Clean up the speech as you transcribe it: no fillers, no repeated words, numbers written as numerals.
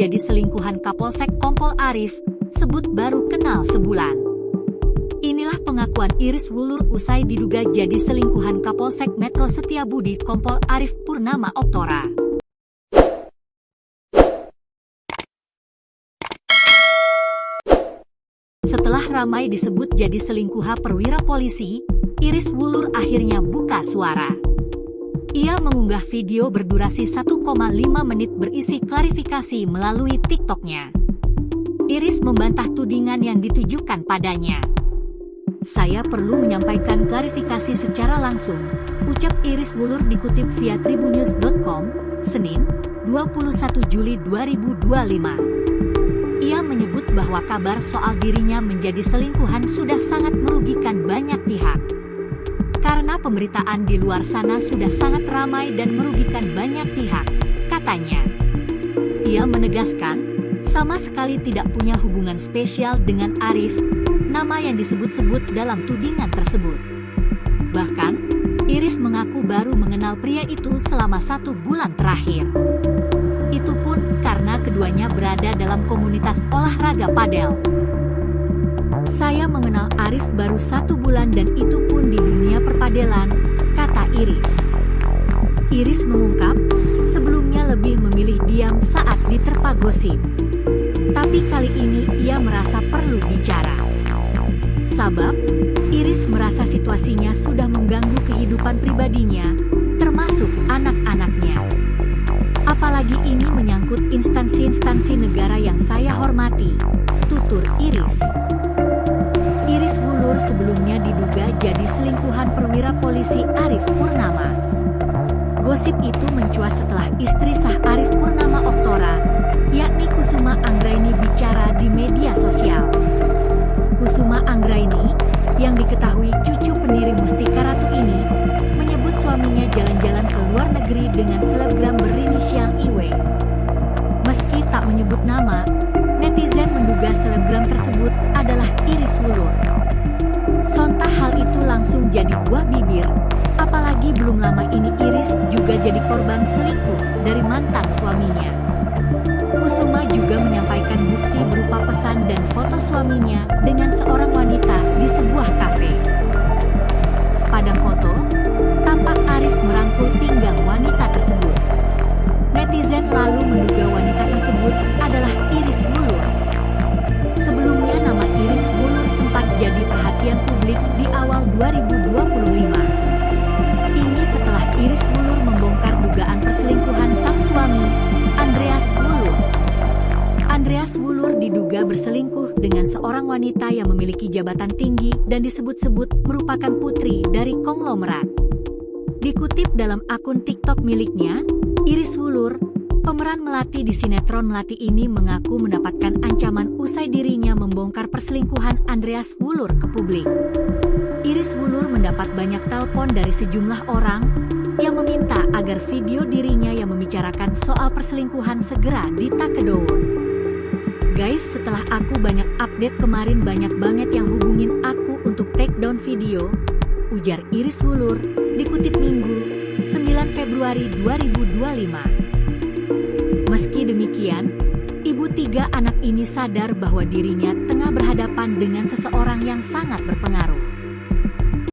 jadi selingkuhan Kapolsek Kompol Arif, sebut baru kenal sebulan. Inilah pengakuan Iris Wulur usai diduga jadi selingkuhan Kapolsek Metro Setiabudi Kompol Arif Purnama Oktora. Setelah ramai disebut jadi selingkuhan perwira polisi, Iris Wulur akhirnya buka suara. Ia mengunggah video berdurasi 1,5 menit berisi klarifikasi melalui TikTok-nya. Iris membantah tudingan yang ditujukan padanya. "Saya perlu menyampaikan klarifikasi secara langsung," ucap Iris Wulur dikutip via tribunnews.com, Senin, 21 Juli 2025. Ia menyebut bahwa kabar soal dirinya menjadi selingkuhan sudah sangat merugikan banyak pihak. Karena pemberitaan di luar sana sudah sangat ramai dan merugikan banyak pihak, katanya. Ia menegaskan, sama sekali tidak punya hubungan spesial dengan Arif, nama yang disebut-sebut dalam tudingan tersebut. Bahkan, Iris mengaku baru mengenal pria itu selama 1 bulan terakhir. Itu pun karena keduanya berada dalam komunitas olahraga padel. "Saya mengenal Arif baru 1 bulan dan itu pun di dunia perpadelan," kata Iris. Iris mengungkap, sebelumnya lebih memilih diam saat diterpa gosip. Tapi kali ini ia merasa perlu bicara. Sabab, Iris merasa situasinya sudah mengganggu kehidupan pribadinya, termasuk anak-anaknya. "Apalagi ini menyangkut instansi-instansi negara yang saya hormati," tutur Iris. Iris Wulur sebelumnya diduga jadi selingkuhan perwira polisi Arif Purnama. Gosip itu mencuat setelah istri sah Arif Purnama Oktora, yakni Kusuma Anggraini bicara di media sosial. Kusuma Anggraini, yang diketahui cucu pendiri Mustika Ratu ini, menyebut suaminya jalan-jalan ke luar negeri dengan selebgram berinisial IW. Meski tak menyebut nama, netizen menduga selebgram tersebut adalah Iris Wulur. Sontak hal itu langsung jadi buah bibir, apalagi belum lama ini Iris juga jadi korban selingkuh dari mantan suaminya. Kusuma juga menyampaikan bukti berupa pesan dan foto suaminya dengan seorang wanita di sebuah kafe. Pada foto, tampak Arif merangkul pinggang wanita tersebut. Netizen lalu menduga wanita tersebut adalah Iris Wulur. Sebelumnya nama Iris Wulur sempat jadi perhatian publik di awal 2025. Ini setelah Iris Wulur membongkar dugaan perselingkuhan sang suami, Andreas Wulur. Andreas Wulur diduga berselingkuh dengan seorang wanita yang memiliki jabatan tinggi dan disebut-sebut merupakan putri dari konglomerat. Dikutip dalam akun TikTok miliknya, Iris Wulur, pemeran Melati di sinetron Melati ini mengaku mendapatkan ancaman usai dirinya membongkar perselingkuhan Andreas Wulur ke publik. Iris Wulur mendapat banyak telepon dari sejumlah orang yang meminta agar video dirinya yang membicarakan soal perselingkuhan segera ditakedown. "Guys, setelah aku banyak update kemarin banyak banget yang hubungin aku untuk take down video," ujar Iris Wulur, dikutip Minggu, 9 Februari 2025. Meski demikian, ibu 3 anak ini sadar bahwa dirinya tengah berhadapan dengan seseorang yang sangat berpengaruh.